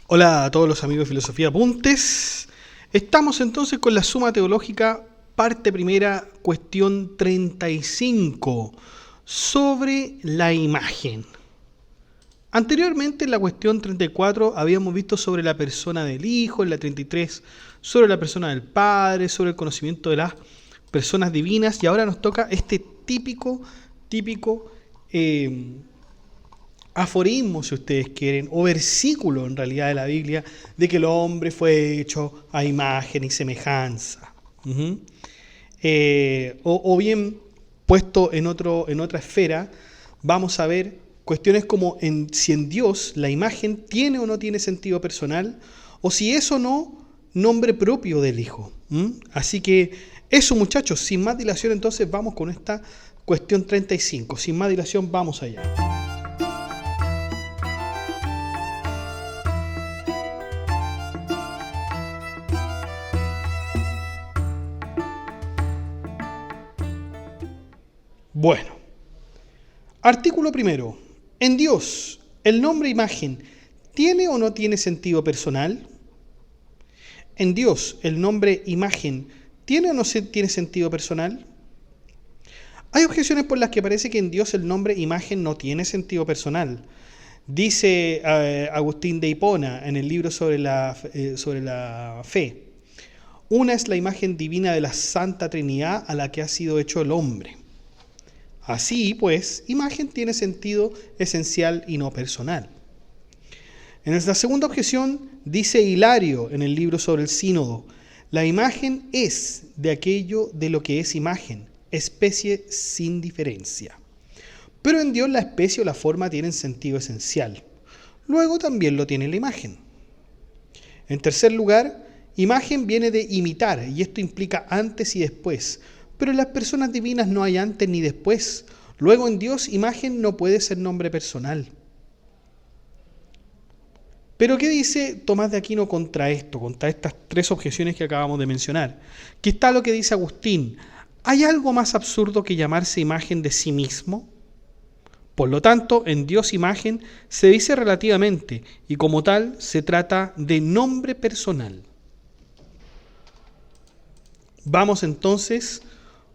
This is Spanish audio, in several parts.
Hola a todos los amigos de Filosofía Apuntes. Estamos entonces con la Suma Teológica, parte primera, cuestión 35, sobre la imagen. Anteriormente en la cuestión 34 habíamos visto sobre la persona del Hijo, en la 33 sobre la persona del Padre, sobre el conocimiento de las personas divinas, y ahora nos toca este típico aforismo, si ustedes quieren, o versículo en realidad de la Biblia, de que el hombre fue hecho a imagen y semejanza. O bien, puesto en otra esfera, vamos a ver cuestiones como si en Dios la imagen tiene o no tiene sentido personal, o si es o no nombre propio del Hijo. Así que eso, muchachos, sin más dilación, entonces vamos con esta cuestión 35. Sin más dilación, vamos allá. Bueno, artículo primero. En Dios, ¿el nombre imagen tiene o no tiene sentido personal? En Dios, ¿el nombre imagen tiene o no tiene sentido personal? Hay objeciones por las que parece que en Dios el nombre imagen no tiene sentido personal. Dice Agustín de Hipona en el libro sobre la fe. Una es la imagen divina de la Santa Trinidad a la que ha sido hecho el hombre. Así pues, imagen tiene sentido esencial y no personal. En nuestra segunda objeción, dice Hilario en el libro sobre el sínodo, la imagen es de aquello de lo que es imagen, especie sin diferencia. Pero en Dios la especie o la forma tienen sentido esencial. Luego también lo tiene la imagen. En tercer lugar, imagen viene de imitar, y esto implica antes y después. Pero en las personas divinas no hay antes ni después. Luego en Dios, imagen no puede ser nombre personal. Pero ¿qué dice Tomás de Aquino contra esto, contra estas tres objeciones que acabamos de mencionar? Que está lo que dice Agustín. ¿Hay algo más absurdo que llamarse imagen de sí mismo? Por lo tanto, en Dios imagen se dice relativamente, y como tal se trata de nombre personal. Vamos entonces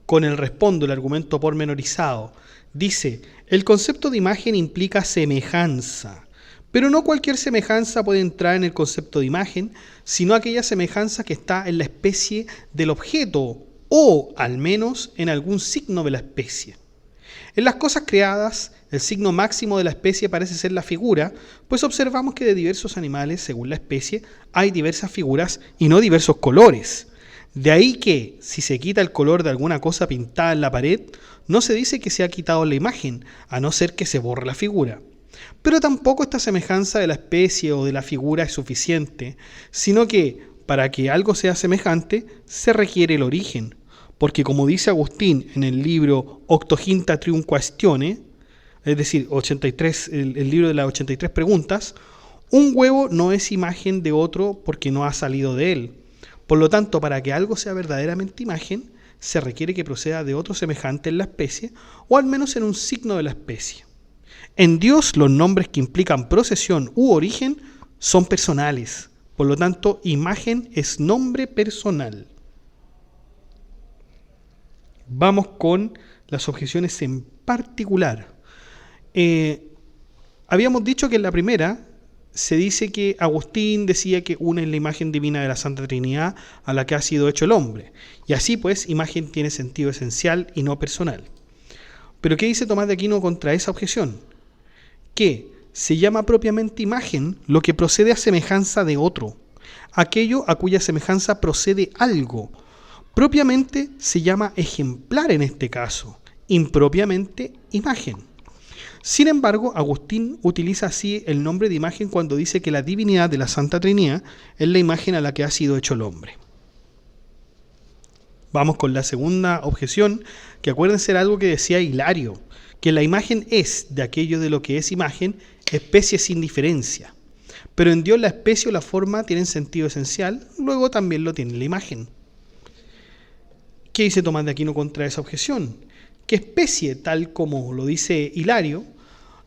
con el respondo, el argumento pormenorizado. Dice, el concepto de imagen implica semejanza, pero no cualquier semejanza puede entrar en el concepto de imagen, sino aquella semejanza que está en la especie del objeto, o al menos en algún signo de la especie. En las cosas creadas, el signo máximo de la especie parece ser la figura, pues observamos que de diversos animales, según la especie, hay diversas figuras y no diversos colores. De ahí que, si se quita el color de alguna cosa pintada en la pared, no se dice que se ha quitado la imagen, a no ser que se borre la figura. Pero tampoco esta semejanza de la especie o de la figura es suficiente, sino que, para que algo sea semejante, se requiere el origen. Porque como dice Agustín en el libro Octoginta Trium Quaestione, es decir, 83, el libro de las 83 preguntas, un huevo no es imagen de otro porque no ha salido de él. Por lo tanto, para que algo sea verdaderamente imagen, se requiere que proceda de otro semejante en la especie, o al menos en un signo de la especie. En Dios, los nombres que implican procesión u origen son personales. Por lo tanto, imagen es nombre personal. Vamos con las objeciones en particular. Habíamos dicho que en la primera se dice que Agustín decía que una es la imagen divina de la Santa Trinidad a la que ha sido hecho el hombre. Y así pues, imagen tiene sentido esencial y no personal. Pero ¿qué dice Tomás de Aquino contra esa objeción? Que se llama propiamente imagen lo que procede a semejanza de otro, aquello a cuya semejanza procede algo. Propiamente se llama ejemplar en este caso, impropiamente imagen. Sin embargo, Agustín utiliza así el nombre de imagen cuando dice que la divinidad de la Santa Trinidad es la imagen a la que ha sido hecho el hombre. Vamos con la segunda objeción, que acuérdense era algo que decía Hilario, que la imagen es de aquello de lo que es imagen, especie sin diferencia. Pero en Dios la especie o la forma tienen sentido esencial, luego también lo tiene la imagen. ¿Qué dice Tomás de Aquino contra esa objeción? Que especie, tal como lo dice Hilario,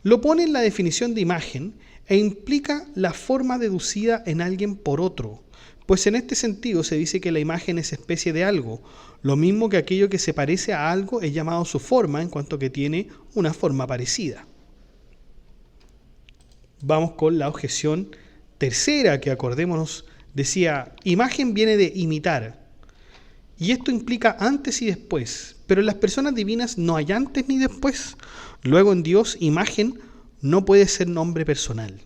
lo pone en la definición de imagen e implica la forma deducida en alguien por otro, pues en este sentido se dice que la imagen es especie de algo, lo mismo que aquello que se parece a algo es llamado su forma, en cuanto que tiene una forma parecida. Vamos con la objeción tercera, que acordémonos, decía, imagen viene de imitar, y esto implica antes y después, pero en las personas divinas no hay antes ni después. Luego en Dios, imagen no puede ser nombre personal.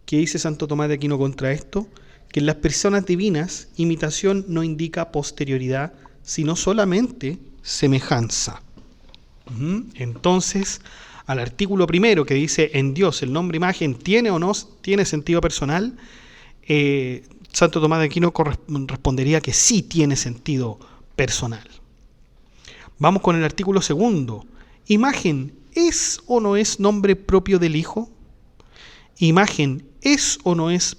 ¿Qué dice Santo Tomás de Aquino contra esto? Que en las personas divinas, imitación no indica posterioridad, sino solamente semejanza. Entonces, al artículo primero que dice, en Dios el nombre imagen tiene o no tiene sentido personal, Santo Tomás de Aquino respondería que sí tiene sentido personal. Vamos con el artículo segundo. ¿Imagen es o no es nombre propio del Hijo? ¿Imagen es o no es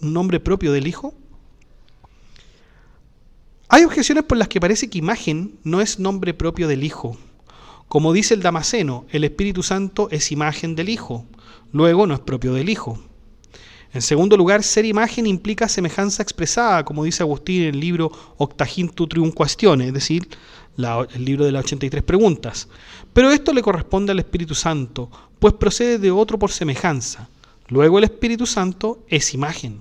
nombre propio del Hijo? Hay objeciones por las que parece que imagen no es nombre propio del Hijo. Como dice el Damasceno, el Espíritu Santo es imagen del Hijo, luego no es propio del Hijo. En segundo lugar, ser imagen implica semejanza expresada, como dice Agustín en el libro Octagintu Trium Quaestiones, es decir, el libro de las 83 preguntas. Pero esto le corresponde al Espíritu Santo, pues procede de otro por semejanza. Luego el Espíritu Santo es imagen.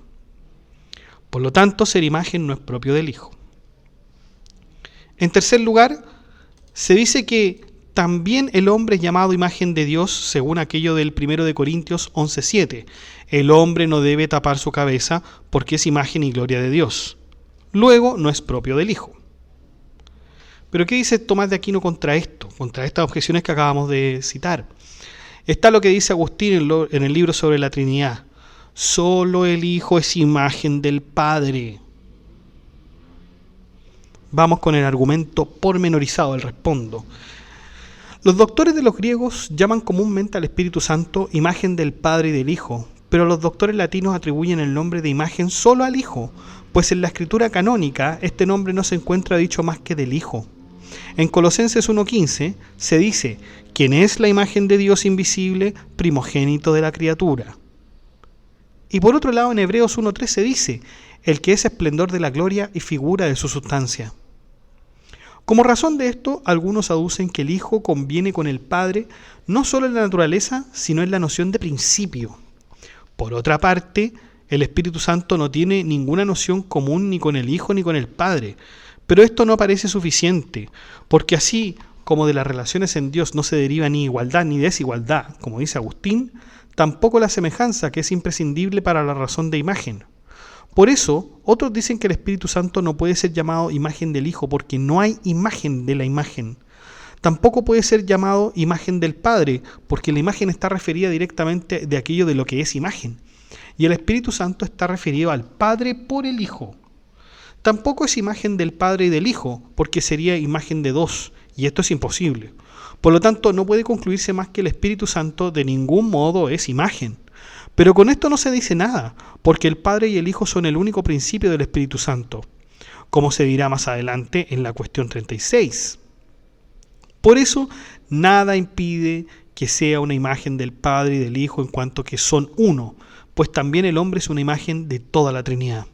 Por lo tanto, ser imagen no es propio del Hijo. En tercer lugar, se dice que también el hombre es llamado imagen de Dios, según aquello del 1 de Corintios 11:7. El hombre no debe tapar su cabeza porque es imagen y gloria de Dios. Luego no es propio del Hijo. Pero ¿qué dice Tomás de Aquino contra esto? Contra estas objeciones que acabamos de citar. Está lo que dice Agustín en el libro sobre la Trinidad. Solo el Hijo es imagen del Padre. Vamos con el argumento pormenorizado del respondo. Los doctores de los griegos llaman comúnmente al Espíritu Santo imagen del Padre y del Hijo, pero los doctores latinos atribuyen el nombre de imagen solo al Hijo, pues en la escritura canónica este nombre no se encuentra dicho más que del Hijo. En Colosenses 1:15 se dice, quien es la imagen de Dios invisible, primogénito de la criatura. Y por otro lado en Hebreos 1:3 se dice, el que es esplendor de la gloria y figura de su sustancia. Como razón de esto, algunos aducen que el Hijo conviene con el Padre no solo en la naturaleza, sino en la noción de principio. Por otra parte, el Espíritu Santo no tiene ninguna noción común ni con el Hijo ni con el Padre, pero esto no parece suficiente, porque así como de las relaciones en Dios no se deriva ni igualdad ni desigualdad, como dice Agustín, tampoco la semejanza, que es imprescindible para la razón de imagen. Por eso, otros dicen que el Espíritu Santo no puede ser llamado imagen del Hijo porque no hay imagen de la imagen. Tampoco puede ser llamado imagen del Padre porque la imagen está referida directamente de aquello de lo que es imagen. Y el Espíritu Santo está referido al Padre por el Hijo. Tampoco es imagen del Padre y del Hijo porque sería imagen de dos, y esto es imposible. Por lo tanto, no puede concluirse más que el Espíritu Santo de ningún modo es imagen. Pero con esto no se dice nada, porque el Padre y el Hijo son el único principio del Espíritu Santo, como se dirá más adelante en la cuestión 36. Por eso, nada impide que sea una imagen del Padre y del Hijo en cuanto que son uno, pues también el hombre es una imagen de toda la Trinidad.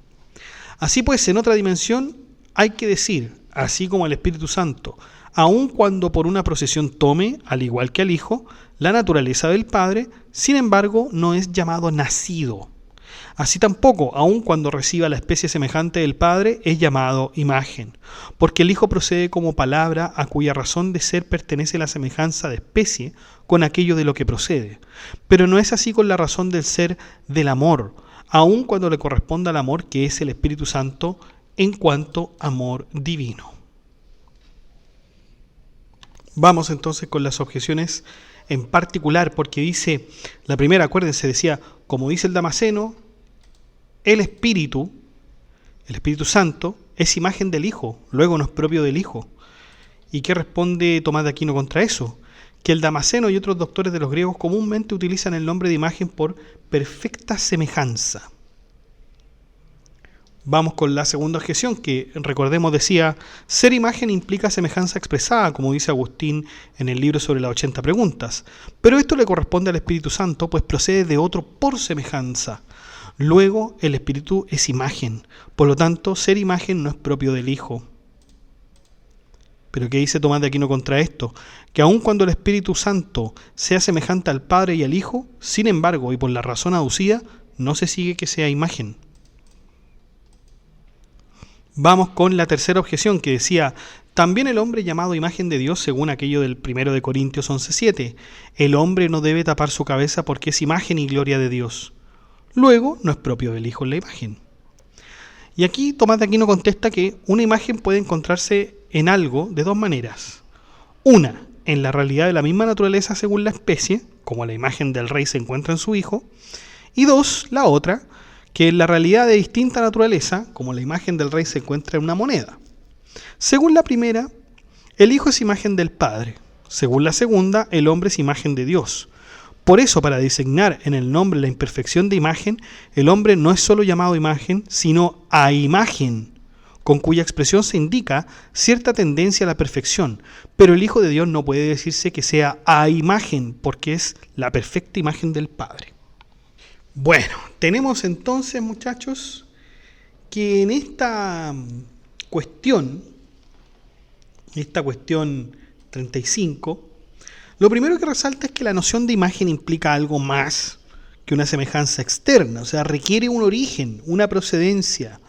Así pues, en otra dimensión, hay que decir, así como el Espíritu Santo, aun cuando por una procesión tome, al igual que al Hijo, la naturaleza del Padre, sin embargo, no es llamado nacido. Así tampoco, aun cuando reciba la especie semejante del Padre, es llamado imagen, porque el Hijo procede como palabra a cuya razón de ser pertenece la semejanza de especie con aquello de lo que procede. Pero no es así con la razón del ser del amor, aun cuando le corresponda al amor que es el Espíritu Santo en cuanto amor divino. Vamos entonces con las objeciones en particular, porque dice, la primera, acuérdense, decía, como dice el Damasceno, el Espíritu Santo, es imagen del Hijo, luego no es propio del Hijo. ¿Y qué responde Tomás de Aquino contra eso? Que el Damasceno y otros doctores de los griegos comúnmente utilizan el nombre de imagen por perfecta semejanza. Vamos con la segunda objeción, que recordemos decía, ser imagen implica semejanza expresada, como dice Agustín en el libro sobre las 80 preguntas. Pero esto le corresponde al Espíritu Santo, pues procede de otro por semejanza. Luego, el Espíritu es imagen, por lo tanto, ser imagen no es propio del Hijo. Pero ¿qué dice Tomás de Aquino contra esto? Que aun cuando el Espíritu Santo sea semejante al Padre y al Hijo, sin embargo, y por la razón aducida, no se sigue que sea imagen. Vamos con la tercera objeción, que decía, también el hombre llamado imagen de Dios, según aquello del 1 de Corintios 11:7, el hombre no debe tapar su cabeza porque es imagen y gloria de Dios. Luego, no es propio del Hijo la imagen. Y aquí Tomás de Aquino contesta que una imagen puede encontrarse en algo de dos maneras. Una, en la realidad de la misma naturaleza según la especie, como la imagen del rey se encuentra en su hijo. Y dos, la otra, que en la realidad de distinta naturaleza, como la imagen del rey se encuentra en una moneda. Según la primera, el Hijo es imagen del Padre. Según la segunda, el hombre es imagen de Dios. Por eso, para designar en el nombre la imperfección de imagen, el hombre no es solo llamado imagen, sino a imagen, con cuya expresión se indica cierta tendencia a la perfección. Pero el Hijo de Dios no puede decirse que sea a imagen, porque es la perfecta imagen del Padre. Bueno, tenemos entonces, muchachos, que en esta cuestión 35, lo primero que resalta es que la noción de imagen implica algo más que una semejanza externa, o sea, requiere un origen, una procedencia.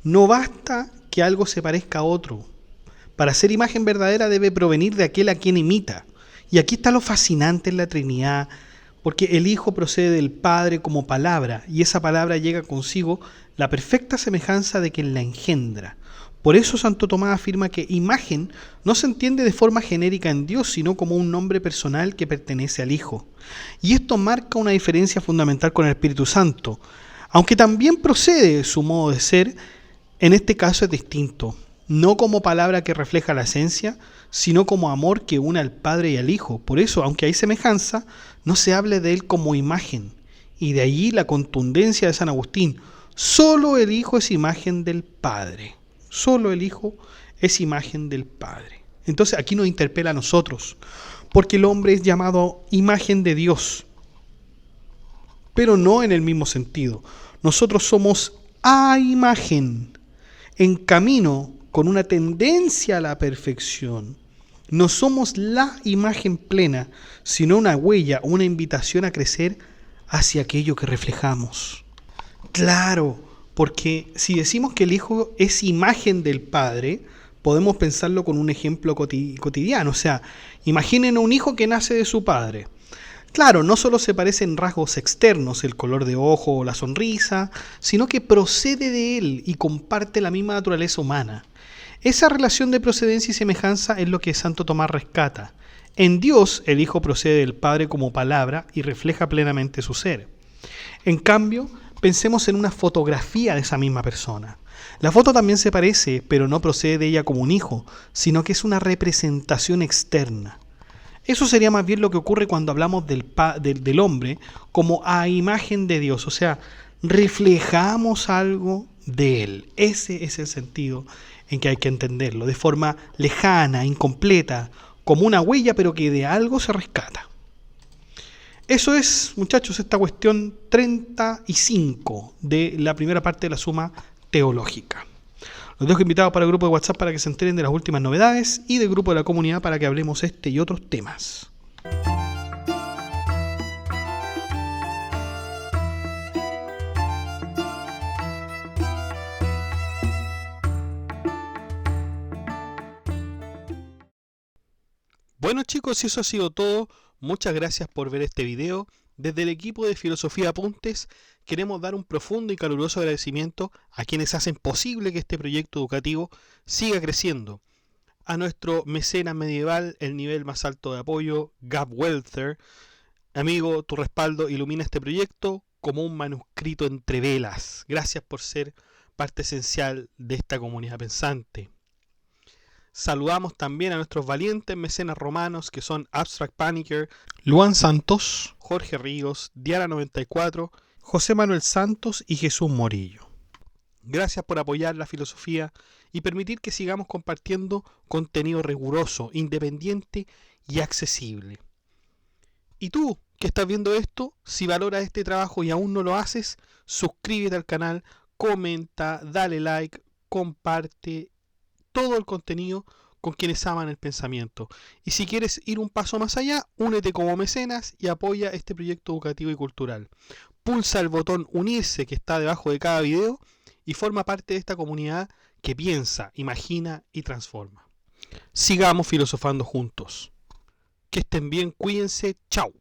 No basta que algo se parezca a otro. Para ser imagen verdadera debe provenir de aquel a quien imita. Y aquí está lo fascinante en la Trinidad, porque el Hijo procede del Padre como palabra, y esa palabra llega consigo la perfecta semejanza de quien la engendra. Por eso Santo Tomás afirma que imagen no se entiende de forma genérica en Dios, sino como un nombre personal que pertenece al Hijo. Y esto marca una diferencia fundamental con el Espíritu Santo. Aunque también procede de su modo de ser, en este caso es distinto. No como palabra que refleja la esencia, sino como amor que une al Padre y al Hijo. Por eso, aunque hay semejanza, no se hable de él como imagen. Y de allí la contundencia de San Agustín. Solo el Hijo es imagen del Padre. Solo el Hijo es imagen del Padre. Entonces aquí nos interpela a nosotros, porque el hombre es llamado imagen de Dios, pero no en el mismo sentido. Nosotros somos a imagen, en camino con una tendencia a la perfección. No somos la imagen plena, sino una huella, una invitación a crecer hacia aquello que reflejamos. Claro, porque si decimos que el Hijo es imagen del Padre, podemos pensarlo con un ejemplo cotidiano. O sea, imaginen a un hijo que nace de su padre. Claro, no solo se parecen rasgos externos, el color de ojo o la sonrisa, sino que procede de él y comparte la misma naturaleza humana. Esa relación de procedencia y semejanza es lo que Santo Tomás rescata. En Dios, el Hijo procede del Padre como palabra y refleja plenamente su ser. En cambio, pensemos en una fotografía de esa misma persona. La foto también se parece, pero no procede de ella como un hijo, sino que es una representación externa. Eso sería más bien lo que ocurre cuando hablamos del hombre como a imagen de Dios, o sea, reflejamos algo de él. Ese es el sentido en que hay que entenderlo, de forma lejana, incompleta, como una huella, pero que de algo se rescata. Eso es, muchachos, esta cuestión 35 de la primera parte de la suma teológica. Los dejo invitados para el grupo de WhatsApp para que se enteren de las últimas novedades y del grupo de la comunidad para que hablemos este y otros temas. Bueno, chicos, eso ha sido todo. Muchas gracias por ver este video. Desde el equipo de Filosofía Apuntes queremos dar un profundo y caluroso agradecimiento a quienes hacen posible que este proyecto educativo siga creciendo. A nuestro mecenas medieval, el nivel más alto de apoyo, Gab Welther. Amigo, tu respaldo ilumina este proyecto como un manuscrito entre velas. Gracias por ser parte esencial de esta comunidad pensante. Saludamos también a nuestros valientes mecenas romanos que son Abstract Panicker, Luan Santos, Jorge Ríos, Diana94, José Manuel Santos y Jesús Morillo. Gracias por apoyar la filosofía y permitir que sigamos compartiendo contenido riguroso, independiente y accesible. Y tú, que estás viendo esto, si valoras este trabajo y aún no lo haces, suscríbete al canal, comenta, dale like, comparte todo el contenido con quienes aman el pensamiento. Y si quieres ir un paso más allá, únete como mecenas y apoya este proyecto educativo y cultural. Pulsa el botón unirse que está debajo de cada video y forma parte de esta comunidad que piensa, imagina y transforma. Sigamos filosofando juntos. Que estén bien, cuídense, chao.